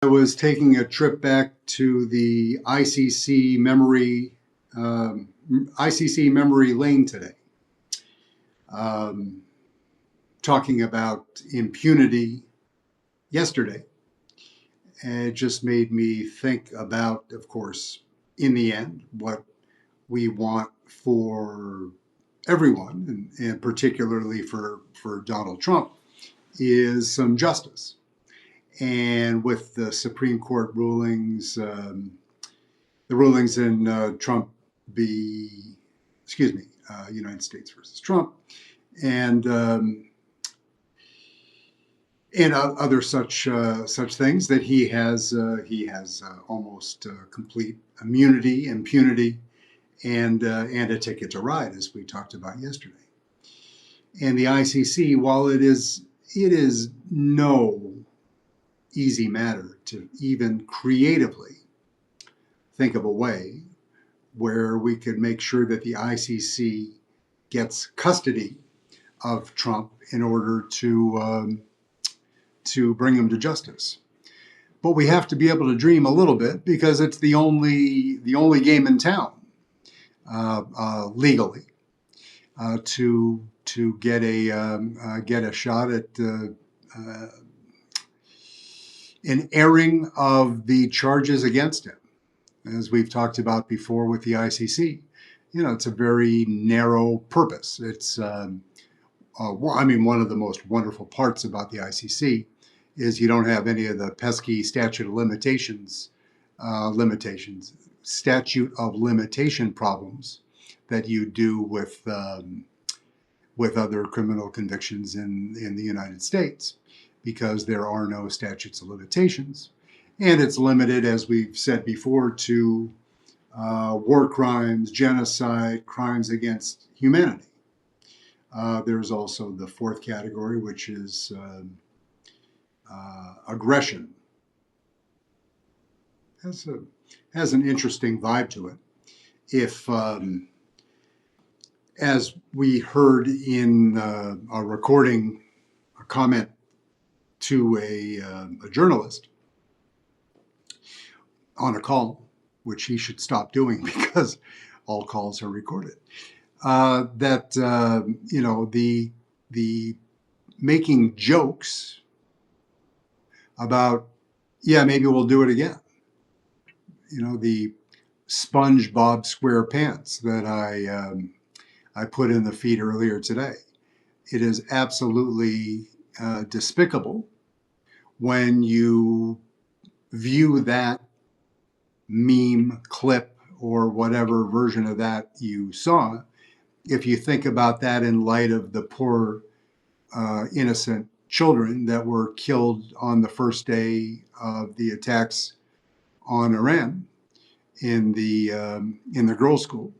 I was taking a trip back to the ICC memory lane today, um, talking about impunity yesterday. And it just made me think about, of course, in the end, what we want for everyone, and particularly for Donald Trump, is some justice. And with the Supreme Court rulings, the rulings in United States versus Trump, and other such things, that he has almost complete impunity, and a ticket to ride, as we talked about yesterday. And the ICC, while it is no easy matter to even creatively think of a way where we could make sure that the ICC gets custody of Trump in order to bring him to justice. But we have to be able to dream a little bit, because it's the only game in town, legally, to get a shot at an airing of the charges against him. As we've talked about before with the ICC, it's a very narrow purpose. It's one of the most wonderful parts about the ICC is you don't have any of the pesky statute of limitation problems that you do with other criminal convictions in the United States, because there are no statutes of limitations. And it's limited, as we've said before, to war crimes, genocide, crimes against humanity. There's also the fourth category, which is aggression. Has an interesting vibe to it. If, as we heard in a recording, a comment to a journalist on a call, which he should stop doing because all calls are recorded, that the making jokes about, yeah, maybe we'll do it again. The SpongeBob SquarePants that I put in the feed earlier today. It is absolutely despicable when you view that meme clip or whatever version of that you saw, if you think about that in light of the poor innocent children that were killed on the first day of the attacks on Iran in the girls' school.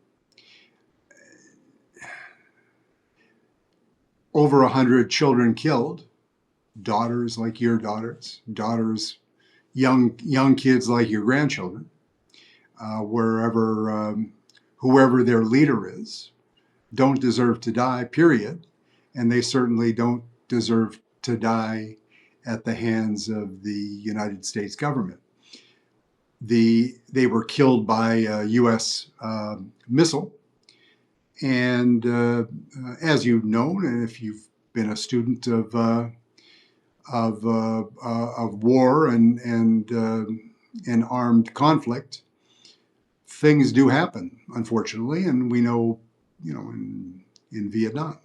Over 100 children killed, daughters like your daughters, young kids like your grandchildren, whoever their leader is, don't deserve to die, period. And they certainly don't deserve to die at the hands of the United States government. They were killed by a U.S. Missile. And as you've known, and if you've been a student of war and armed conflict, things do happen, unfortunately, and we know, in Vietnam,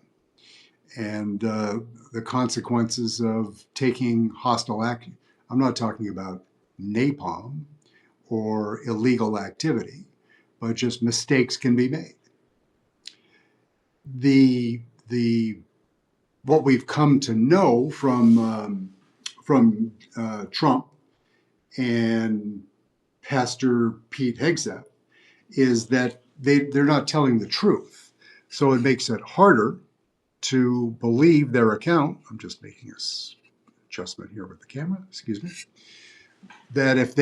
and the consequences of taking hostile action. I'm not talking about napalm or illegal activity, but just mistakes can be made. What we've come to know from Trump and Pastor Pete Hegseth is that they're not telling the truth. So it makes it harder to believe their account. I'm just making an adjustment here with the camera, excuse me. That if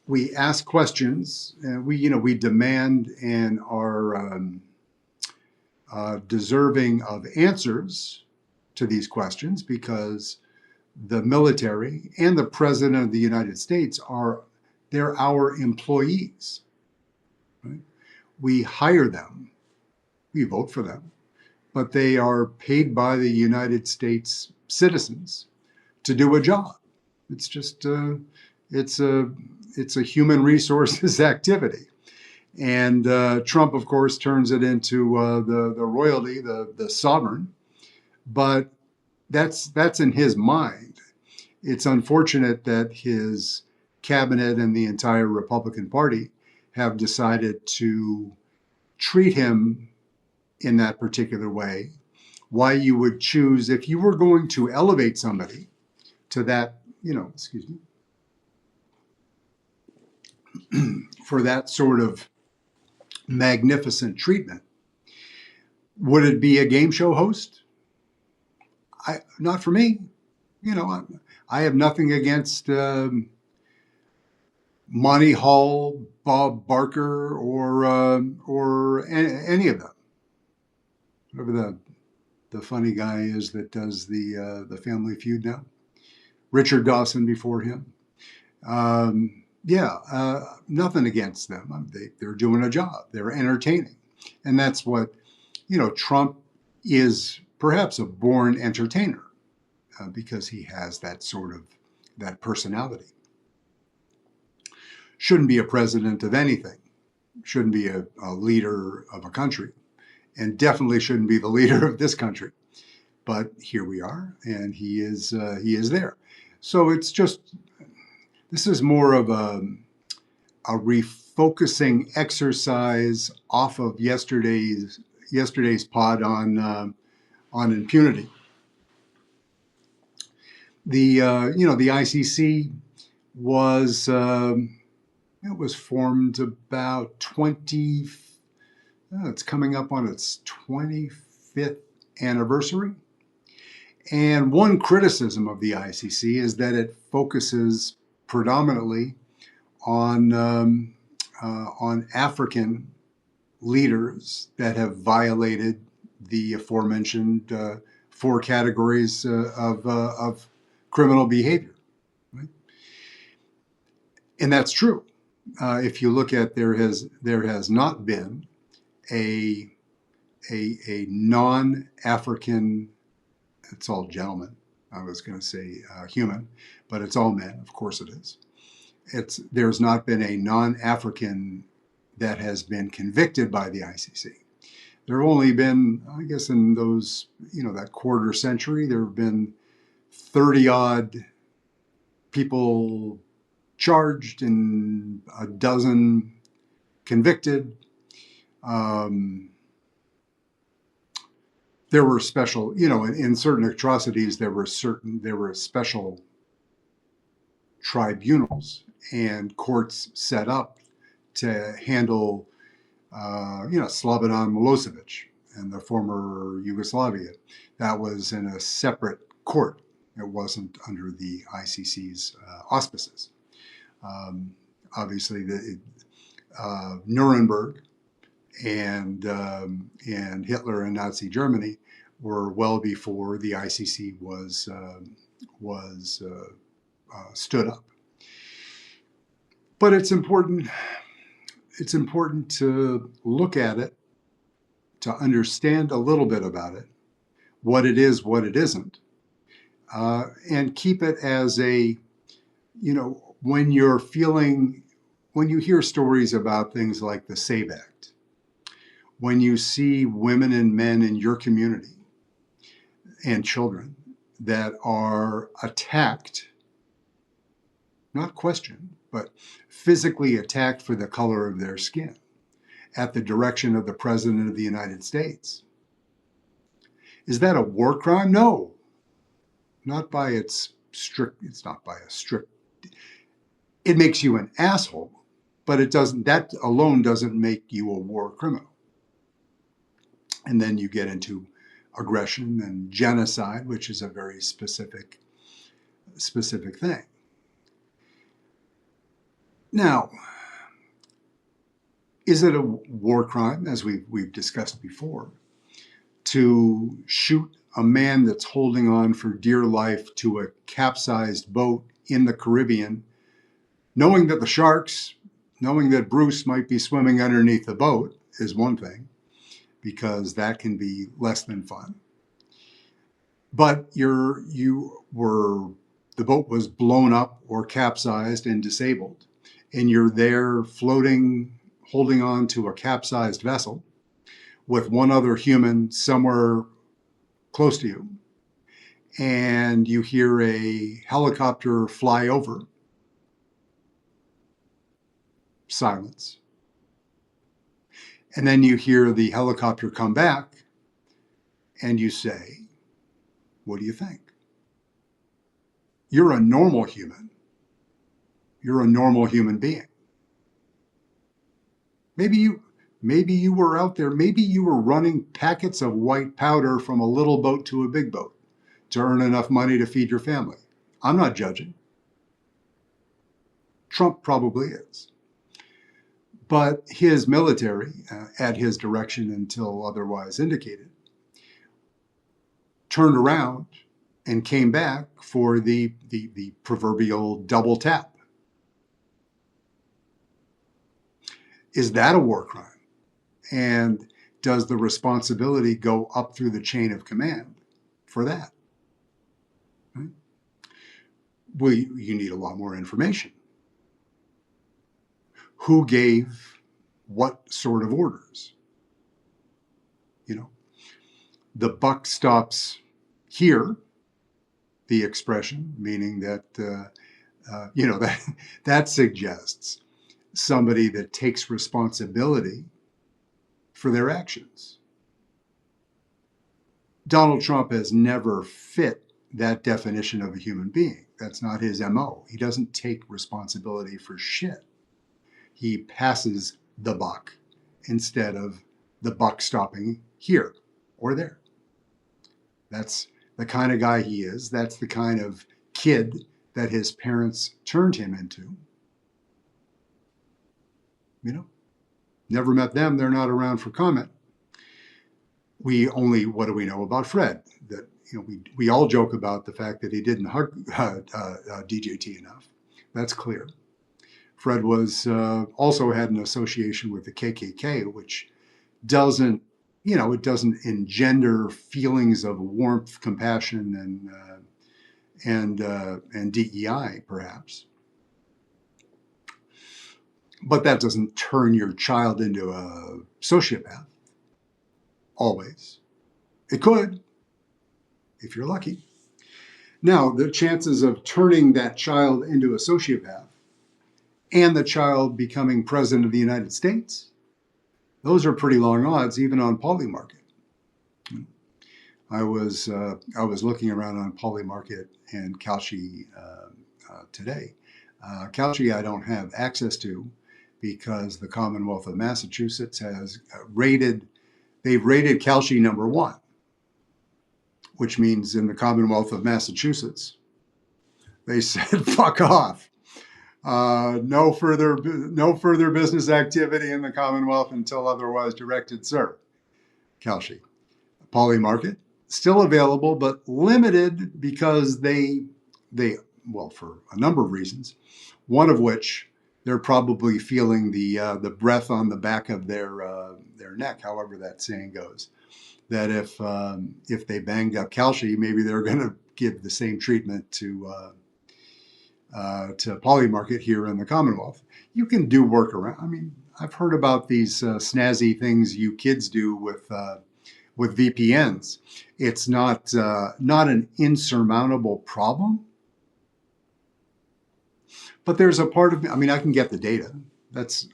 we ask questions, and we demand and are deserving of answers to these questions, because the military and the President of the United States they're our employees. Right? We hire them, we vote for them, but they are paid by the United States citizens to do a job. It's just it's a human resources activity. And Trump, of course, turns it into the royalty, the sovereign. But that's in his mind. It's unfortunate that his cabinet and the entire Republican Party have decided to treat him in that particular way. Why you would choose, if you were going to elevate somebody to that, excuse me, for that sort of magnificent treatment, would it be a game show host? Not for me. I have nothing against Monty Hall, Bob Barker, or any of them. Whatever the funny guy is that does the Family Feud now, Richard Dawson before him. Nothing against them. They're doing a job. They're entertaining, and that's what Trump is perhaps a born entertainer because he has that personality. Shouldn't be a president of anything. Shouldn't be a leader of a country, and definitely shouldn't be the leader of this country. But here we are, and he is there. So this is more of a refocusing exercise off of yesterday's pod on impunity. The ICC was it was formed about it's coming up on its 25th anniversary. And one criticism of the ICC is that it focuses predominantly on African leaders that have violated the aforementioned 4 categories of criminal behavior. Right? And that's true. If you look at there has not been a non-African, it's all gentlemen, I was going to say human, but it's all men, of course it is. There's not been a non-African that has been convicted by the ICC. There have only been, I guess, in those, that quarter century, there have been 30-odd people charged and a dozen convicted. There were special, in certain atrocities, there were special tribunals and courts set up to handle, Slobodan Milosevic and the former Yugoslavia. That was in a separate court. It wasn't under the ICC's auspices. Obviously, Nuremberg and Hitler and Nazi Germany were well before the ICC was stood up. But it's important to look at it, to understand a little bit about it, what it is, what it isn't, and keep it as when you hear stories about things like the SAVE Act, when you see women and men in your community and children that are attacked, not questioned, but physically attacked for the color of their skin at the direction of the President of the United States. Is that a war crime? No, not by it's not by a strict, it makes you an asshole, but that alone doesn't make you a war criminal. And then you get into aggression and genocide, which is a very specific thing. Now, is it a war crime, as we've discussed before, to shoot a man that's holding on for dear life to a capsized boat in the Caribbean, knowing that Bruce might be swimming underneath the boat is one thing, because that can be less than fun. But the boat was blown up or capsized and disabled, and you're there floating, holding on to a capsized vessel with one other human somewhere close to you, and you hear a helicopter fly over. Silence. And then you hear the helicopter come back, and you say, what do you think? You're a normal human. You're a normal human being. Maybe you were out there, maybe you were running packets of white powder from a little boat to a big boat to earn enough money to feed your family. I'm not judging. Trump probably is. But his military, at his direction until otherwise indicated, turned around and came back for the proverbial double tap. Is that a war crime? And does the responsibility go up through the chain of command for that? Right? Well, you need a lot more information. Who gave what sort of orders? The buck stops here, the expression, meaning that, that suggests somebody that takes responsibility for their actions. Donald Trump has never fit that definition of a human being. That's not his MO. He doesn't take responsibility for shit. He passes the buck instead of the buck stopping here or there. That's the kind of guy he is. That's the kind of kid that his parents turned him into. Never met them. They're not around for comment. What do we know about Fred? That we all joke about the fact that he didn't hug DJT enough. That's clear. Fred was also had an association with the KKK, which doesn't engender feelings of warmth, compassion, and DEI, perhaps. But that doesn't turn your child into a sociopath. Always. It could, if you're lucky. Now, the chances of turning that child into a sociopath and the child becoming president of the United States, those are pretty long odds, even on Polymarket. I was looking around on Polymarket and Kalshi today. Kalshi I don't have access to because the Commonwealth of Massachusetts has rated Kalshi number 1, which means in the Commonwealth of Massachusetts, they said, fuck off. No further business activity in the Commonwealth until otherwise directed, sir. Kalshi. Polymarket, still available, but limited because they for a number of reasons, one of which they're probably feeling the breath on the back of their neck, however that saying goes. That if they banged up Kalshi, maybe they're going to give the same treatment to Polymarket here in the Commonwealth. You can do workaround. I mean, I've heard about these snazzy things you kids do with VPNs. It's not an insurmountable problem. But there's a part of me, I can get the data. That's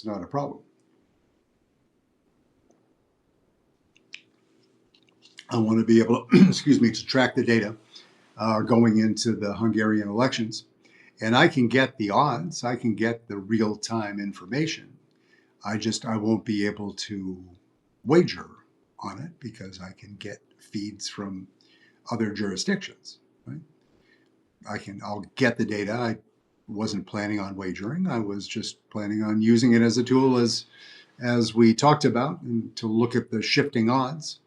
not a problem. I want to be able to, to track the data going into the Hungarian elections. And I can get the odds. I can get the real-time information. I won't be able to wager on it because I can get feeds from other jurisdictions. Right? I'll get the data. I wasn't planning on wagering. I was just planning on using it as a tool as we talked about, and to look at the shifting odds.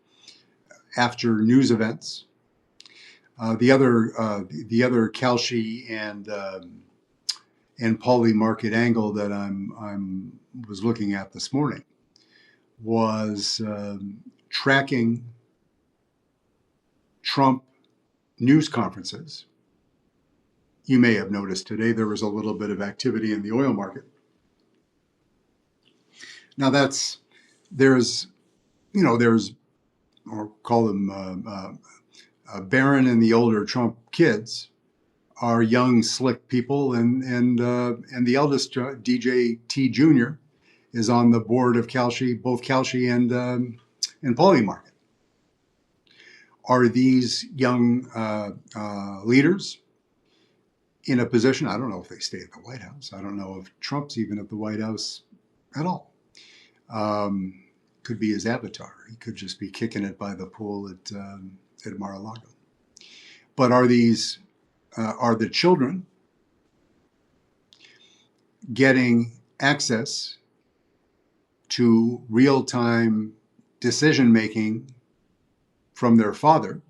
after news events. The other Kalshi and Pauly market angle that I'm was looking at this morning was tracking Trump news conferences. You may have noticed today there was a little bit of activity in the oil market. Now there's or call them Barron and the older Trump kids are young, slick people, and the eldest DJ T Jr. is on the board of Kalshi, both Kalshi and Pauly Market. Are these young leaders in a position? I don't know if they stay at the White House. I don't know if Trump's even at the White House at all. Could be his avatar. He could just be kicking it by the pool at Mar-a-Lago. But are the children getting access to real-time decision-making from their father?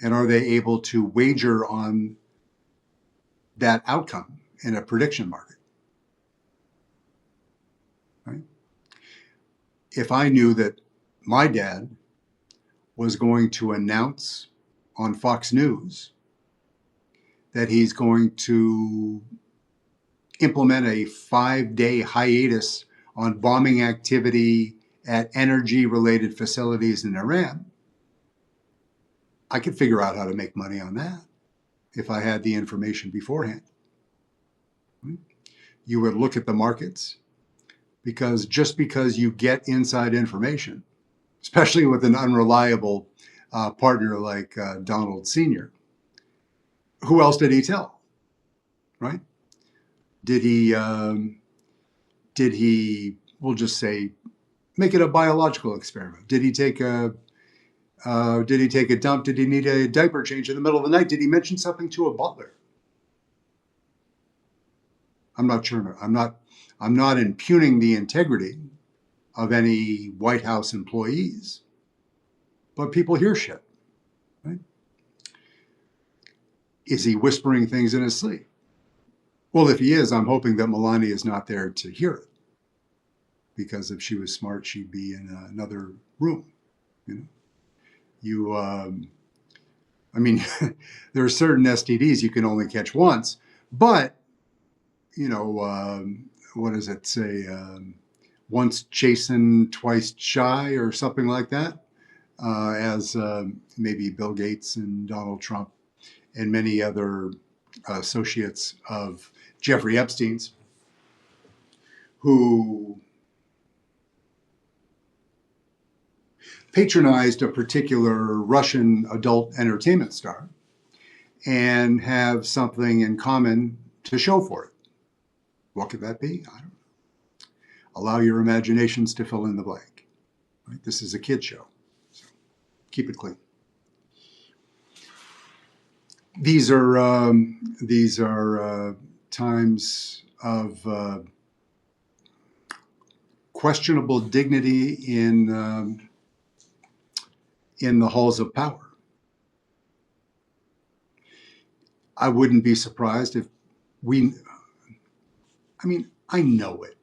And are they able to wager on that outcome in a prediction market? Right? If I knew that my dad was going to announce on Fox News that he's going to implement a 5-day hiatus on bombing activity at energy-related facilities in Iran, I could figure out how to make money on that if I had the information beforehand. You would look at the markets, because just because you get inside information, especially with an unreliable partner like Donald Sr., who else did he tell, right? Did he, we'll just say, make it a biological experiment? Did he take a dump? Did he need a diaper change in the middle of the night? Did he mention something to a butler? I'm not sure. I'm not impugning the integrity of any White House employees, but people hear shit, right? Is he whispering things in his sleep? Well, if he is, I'm hoping that Melania is not there to hear it, because if she was smart, she'd be in another room. I mean, there are certain STDs you can only catch once, but what does it say? Once chastened, twice shy, or something like that, as maybe Bill Gates and Donald Trump and many other associates of Jeffrey Epstein's, who patronized a particular Russian adult entertainment star and have something in common to show for it. What could that be? I don't know. Allow your imaginations to fill in the blank. Right? This is a kid show, so keep it clean. These are times of questionable dignity in the halls of power. I wouldn't be surprised if I know it.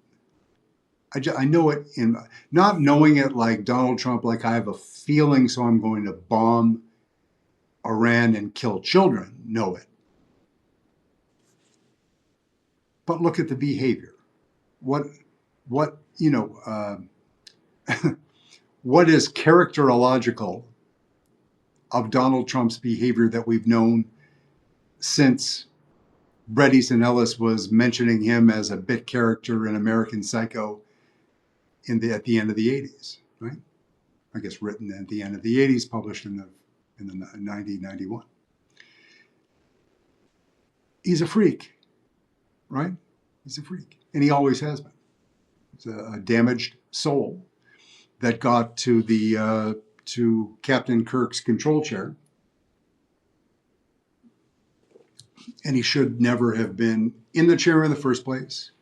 I know it in not knowing it like Donald Trump, like I have a feeling, so I'm going to bomb Iran and kill children. Know it. But look at the behavior. What what is characterological of Donald Trump's behavior that we've known since Bret Easton Ellis was mentioning him as a bit character in American Psycho at the end of the 80s, right? I guess written at the end of the 80s, published in the 1991. He's a freak, right? He's a freak, and he always has been. He's a damaged soul that got to Captain Kirk's control chair, and he should never have been in the chair in the first place,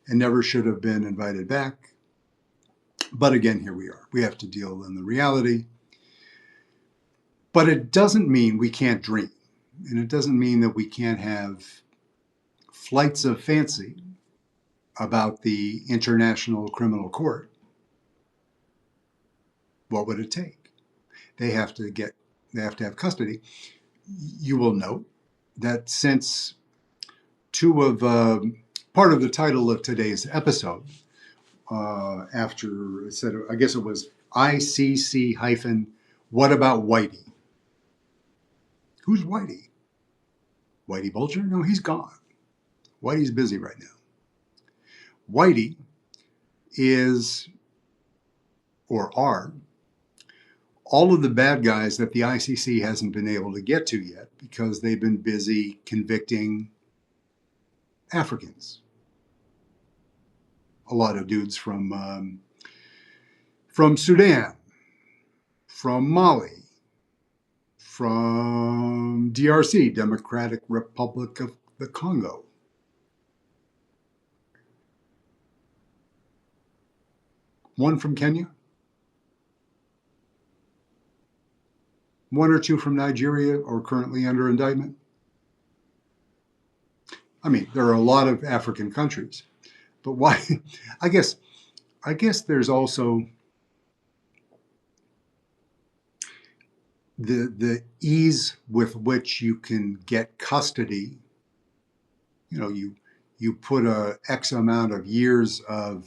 and never should have been invited back. But again, here we are. We have to deal in the reality. But it doesn't mean we can't dream. And it doesn't mean that we can't have flights of fancy about the International Criminal Court. What would it take? They have to have custody. You will note that since part of the title of today's episode, after it said, I guess it was ICC hyphen, what about Whitey? Who's Whitey? Whitey Bulger? No, he's gone. Whitey's busy right now. Whitey is, or are, all of the bad guys that the ICC hasn't been able to get to yet because they've been busy convicting Africans. A lot of dudes from Sudan, from Mali, from DRC, Democratic Republic of the Congo. One from Kenya. One or two from Nigeria or currently under indictment. I mean, there are a lot of African countries, but why? I guess there's also the ease with which you can get custody. You know, you put a X amount of years of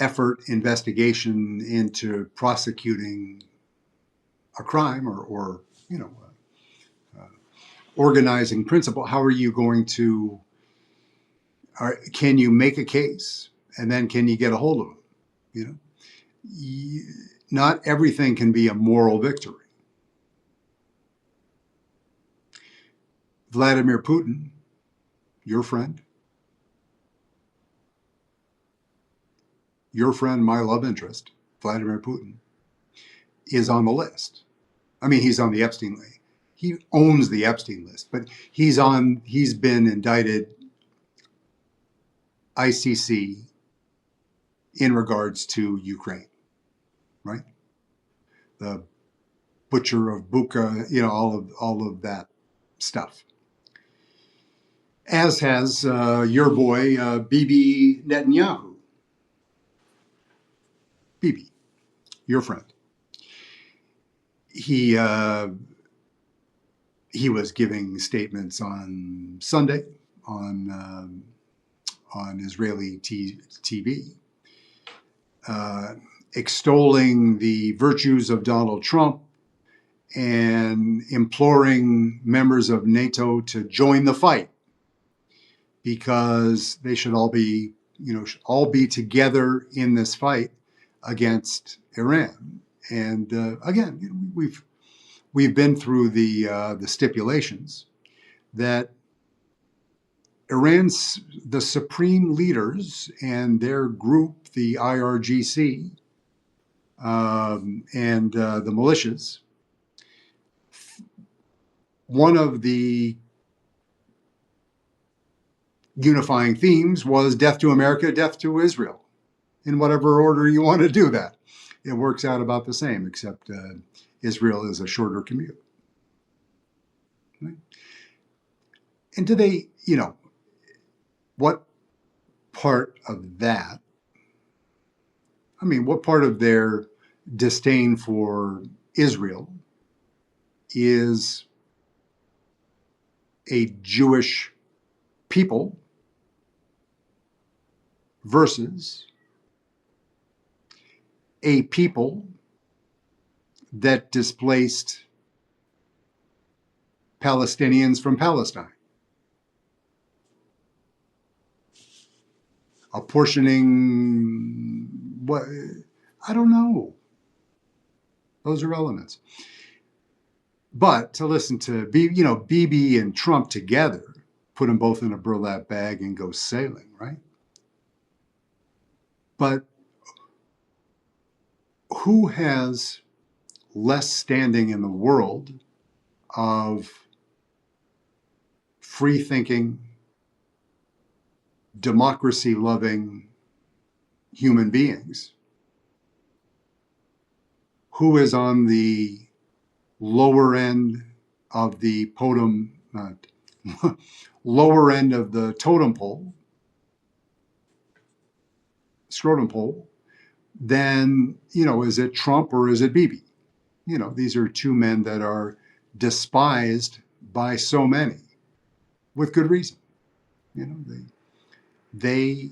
effort, investigation into prosecuting a crime or organizing principle. How are you going to? Can you make a case, and then can you get a hold of them? You know, not everything can be a moral victory. Vladimir Putin, your friend, my love interest, Vladimir Putin, is on the list. I mean, he's on the Epstein list. He owns the Epstein list, but he's been indicted ICC in regards to Ukraine, right? The butcher of Bucha, all of that stuff. As has your boy, Bibi Netanyahu. Bibi, your friend. He was giving statements on Sunday on Israeli TV, extolling the virtues of Donald Trump and imploring members of NATO to join the fight because they should all be together in this fight against Iran. And again, we've been through the stipulations that the supreme leaders and their group, the IRGC, and the militias, one of the unifying themes was death to America, death to Israel, in whatever order you want to do that. It works out about the same, except Israel is a shorter commute. Right? And do they, what part of that, what part of their disdain for Israel is a Jewish people versus a people that displaced Palestinians from Palestine? Apportioning what? I don't know. Those are elements. But to listen to Bibi and Trump together, put them both in a burlap bag and go sailing, right? But who has less standing in the world of free-thinking, democracy-loving human beings who is on the lower end of the lower end of the totem pole, scrotum pole, then, is it Trump or is it Bibi? These are two men that are despised by so many with good reason. They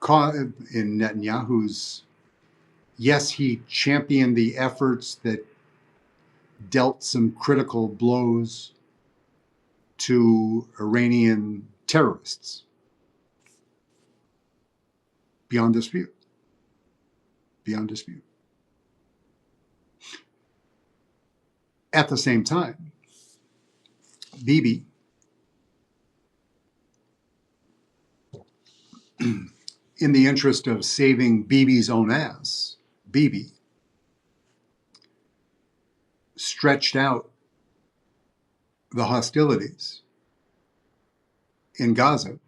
caught in Netanyahu's, yes, he championed the efforts that dealt some critical blows to Iranian terrorists. Beyond dispute. Beyond dispute. At the same time, Bibi, in the interest of saving Bibi's own ass, Bibi stretched out the hostilities in Gaza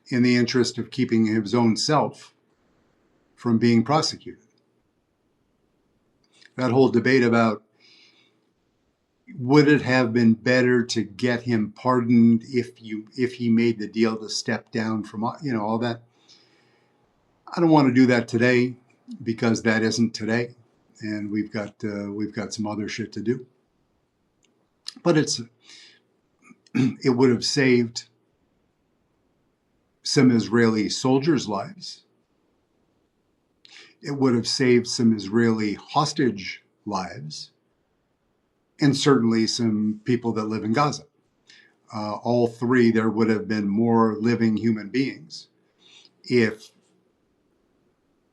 in the interest of keeping his own self from being prosecuted. That whole debate about would it have been better to get him pardoned if he made the deal to step down from all that. I don't want to do that today because that isn't today, and we've got some other shit to do. But it would have saved some Israeli soldiers' lives. It would have saved some Israeli hostage lives, and certainly some people that live in Gaza. All three, there would have been more living human beings if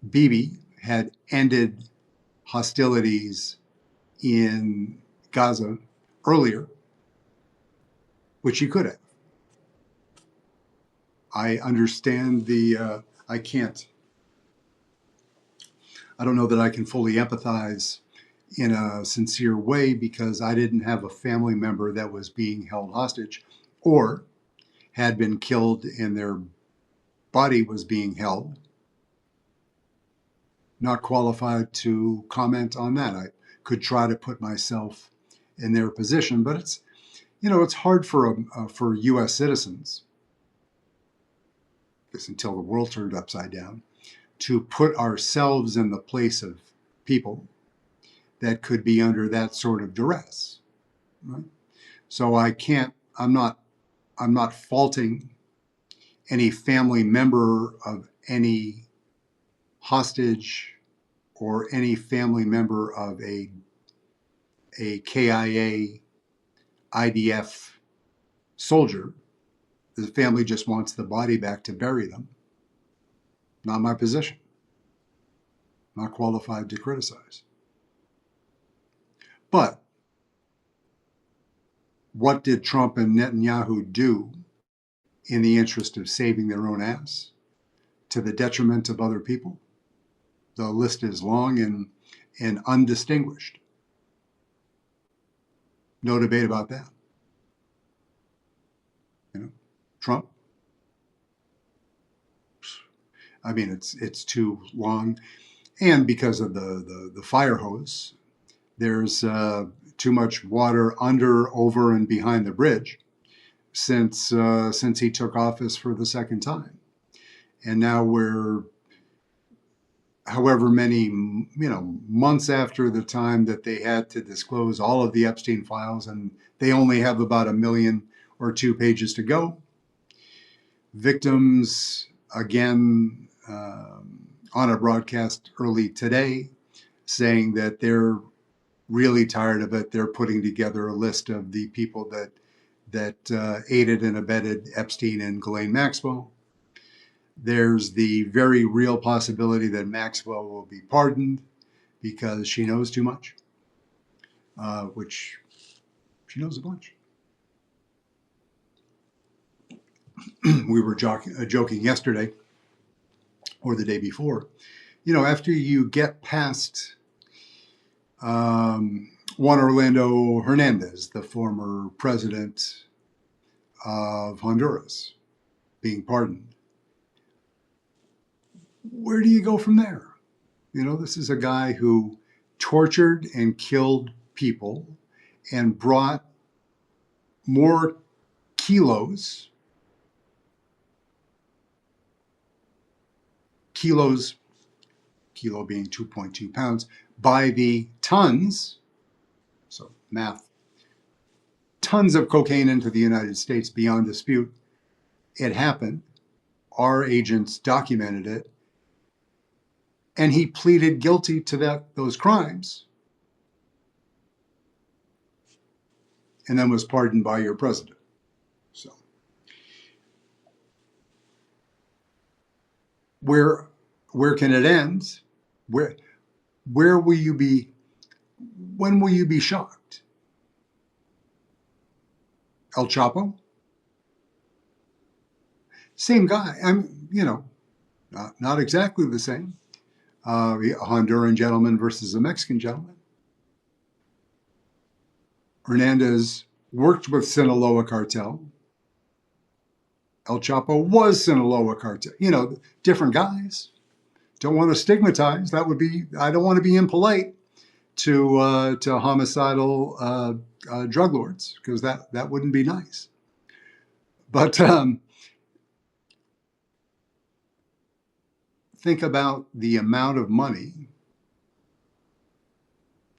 Bibi had ended hostilities in Gaza earlier, which he could have. I understand I don't know that I can fully empathize in a sincere way because I didn't have a family member that was being held hostage or had been killed and their body was being held. Not qualified to comment on that. I could try to put myself in their position, but it's hard for U.S. citizens, until the world turned upside down, to put ourselves in the place of people that could be under that sort of duress. Right? So I'm not faulting any family member of any hostage or any family member of a KIA IDF soldier. The family just wants the body back to bury them. Not my position. Not qualified to criticize. But what did Trump and Netanyahu do in the interest of saving their own ass to the detriment of other people? The list is long and undistinguished. No debate about that. Trump. I mean, it's too long, and because of the fire hose, there's too much water under, over, and behind the bridge since he took office for the second time, and now we're however many months after the time that they had to disclose all of the Epstein files, and they only have about 1 million or 2 pages to go. Victims, again, on a broadcast early today, saying that they're really tired of it. They're putting together a list of the people that aided and abetted Epstein and Ghislaine Maxwell. There's the very real possibility that Maxwell will be pardoned because she knows too much, which she knows a bunch. We were joking yesterday or the day before. After you get past Juan Orlando Hernandez, the former president of Honduras, being pardoned, where do you go from there? This is a guy who tortured and killed people and brought more kilos, kilo being 2.2 pounds, by the tons, so math, tons of cocaine into the United States beyond dispute. It happened. Our agents documented it. And he pleaded guilty to those crimes and then was pardoned by your president. So where can it end? Where will you be? When will you be shocked? El Chapo? Same guy. Not exactly the same. A Honduran gentleman versus a Mexican gentleman. Hernandez worked with Sinaloa cartel. El Chapo was Sinaloa cartel. Different guys. Don't want to stigmatize. I don't want to be impolite to homicidal drug lords, because that wouldn't be nice. But think about the amount of money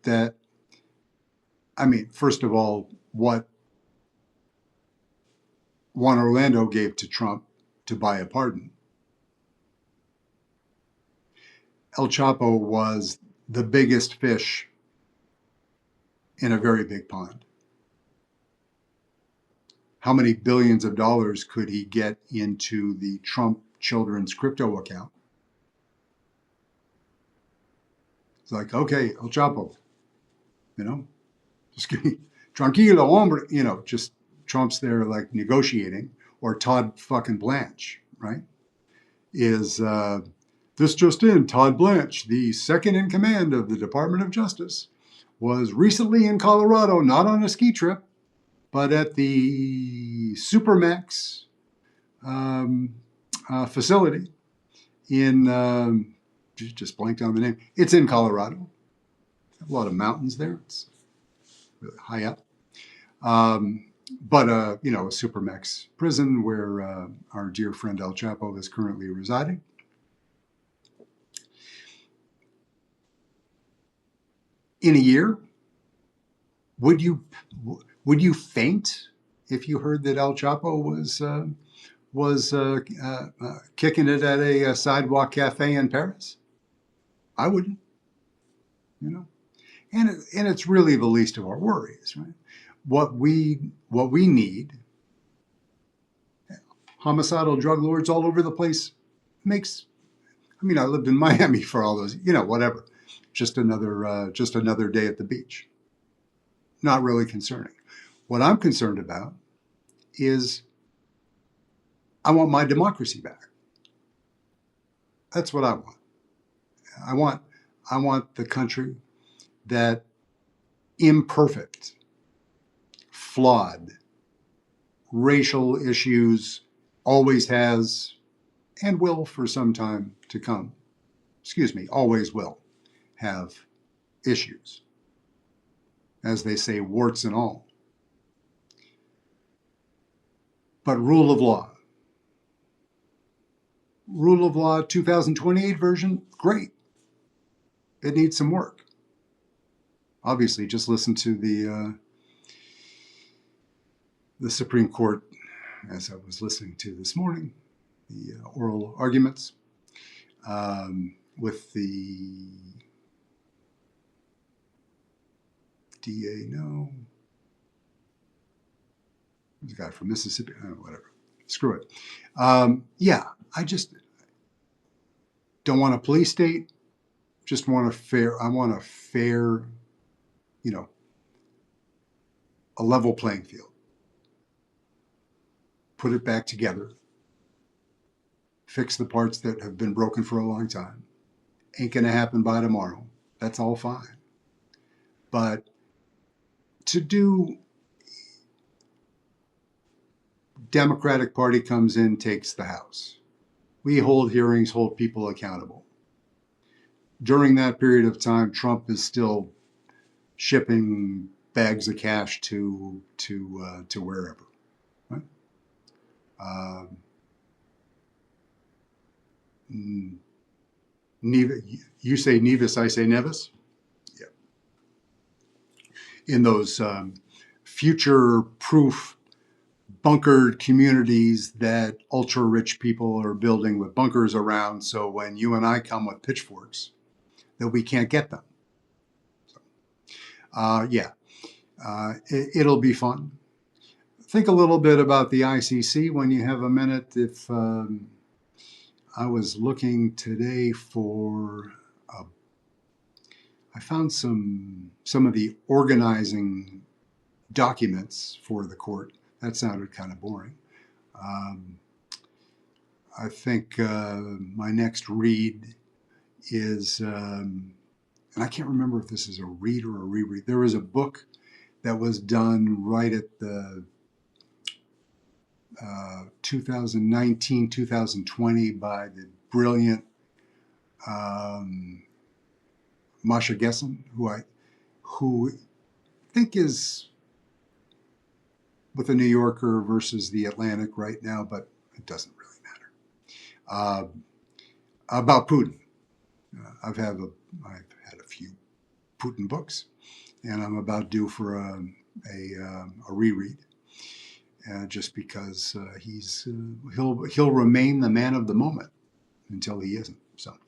that, first of all, what Juan Orlando gave to Trump to buy a pardon. El Chapo was the biggest fish in a very big pond. How many billions of dollars could he get into the Trump children's crypto account? It's like, okay, El Chapo, just give me, tranquilo, hombre, just Trump's there like negotiating, or Todd fucking Blanche, right? This just in, Todd Blanche, the second in command of the Department of Justice, was recently in Colorado, not on a ski trip, but at the Supermax facility in, just blanked on the name. It's in Colorado. A lot of mountains there. It's really high up. But a Supermax prison where our dear friend El Chapo is currently residing. In a year, would you faint if you heard that El Chapo was kicking it at a sidewalk cafe in Paris? I wouldn't, And it's really the least of our worries, right? What we need, homicidal drug lords all over the place, I lived in Miami for all those, whatever. Just another day at the beach. Not really concerning. What I'm concerned about is I want my democracy back. That's what I want. I want the country that imperfect, flawed, racial issues always has and will for some time to come. Always will have issues. As they say, warts and all. But rule of law. Rule of law 2028 version, great. It needs some work. Obviously, just listen to the Supreme Court, as I was listening to this morning, the oral arguments with the DA, there's a guy from Mississippi, whatever. Screw it. I just don't want a police state. Just want I want a fair, a level playing field. Put it back together. Fix the parts that have been broken for a long time. Ain't going to happen by tomorrow. That's all fine. But to do, Democratic Party comes in, takes the House. We hold hearings, hold people accountable. during that period of time, Trump is still shipping bags of cash to wherever. Right? You say Nevis, I say Nevis. Yeah. In those future-proof bunkered communities that ultra-rich people are building with bunkers around, so when you and I come with pitchforks, that we can't get them. So, it'll be fun. Think a little bit about the ICC when you have a minute. If I was looking today for, I found some of the organizing documents for the court. That sounded kind of boring. I think my next read is, and I can't remember if this is a read or a reread. There was a book that was done right at the 2019, 2020 by the brilliant Masha Gessen, who I think is with the New Yorker versus the Atlantic right now, but it doesn't really matter. About Putin. I've had a few Putin books, and I'm about due for a reread. Just because he'll remain the man of the moment until he isn't. So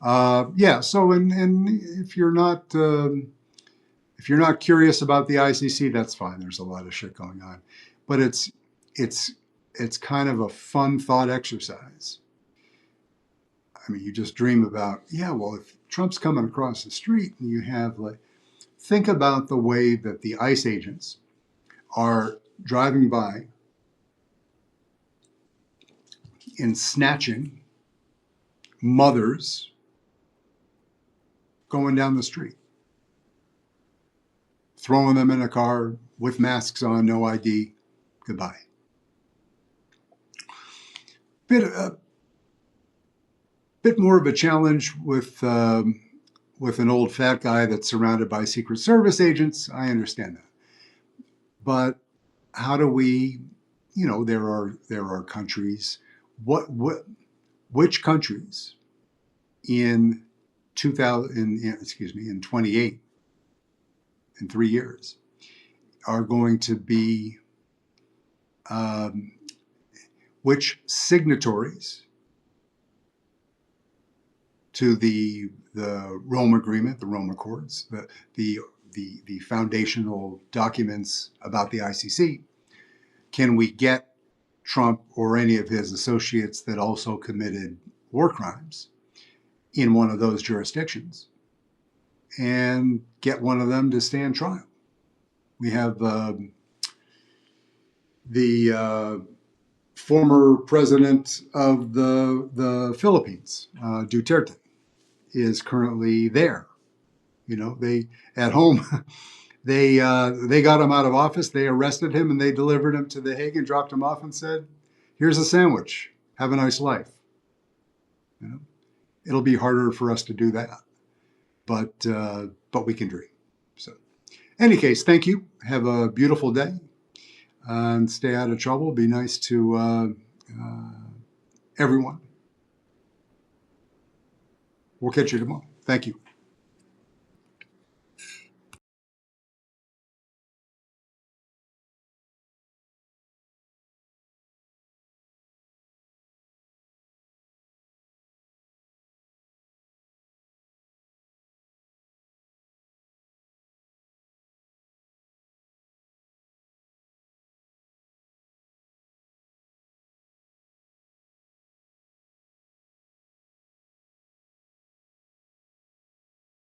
So and if you're not curious about the ICC, that's fine. There's a lot of shit going on, but it's kind of a fun thought exercise. I mean, you just dream about, well, if Trump's coming across the street and you have think about the way that the ICE agents are driving by and snatching mothers going down the street, throwing them in a car with masks on, no ID, goodbye. Bit more of a challenge with an old fat guy that's surrounded by Secret Service agents. I understand that. But how do we, there are countries, which countries in 28, in 3 years, are going to be, which signatories to the Rome Agreement, the Rome Accords, the foundational documents about the ICC, can we get Trump or any of his associates that also committed war crimes in one of those jurisdictions and get one of them to stand trial? We have the former president of the Philippines, Duterte, is currently there. They at home, they got him out of office. They arrested him and they delivered him to The Hague and dropped him off and said, "Here's a sandwich. Have a nice life." It'll be harder for us to do that, but we can dream. So, any case, thank you. Have a beautiful day and stay out of trouble. Be nice to everyone. We'll catch you tomorrow. Thank you.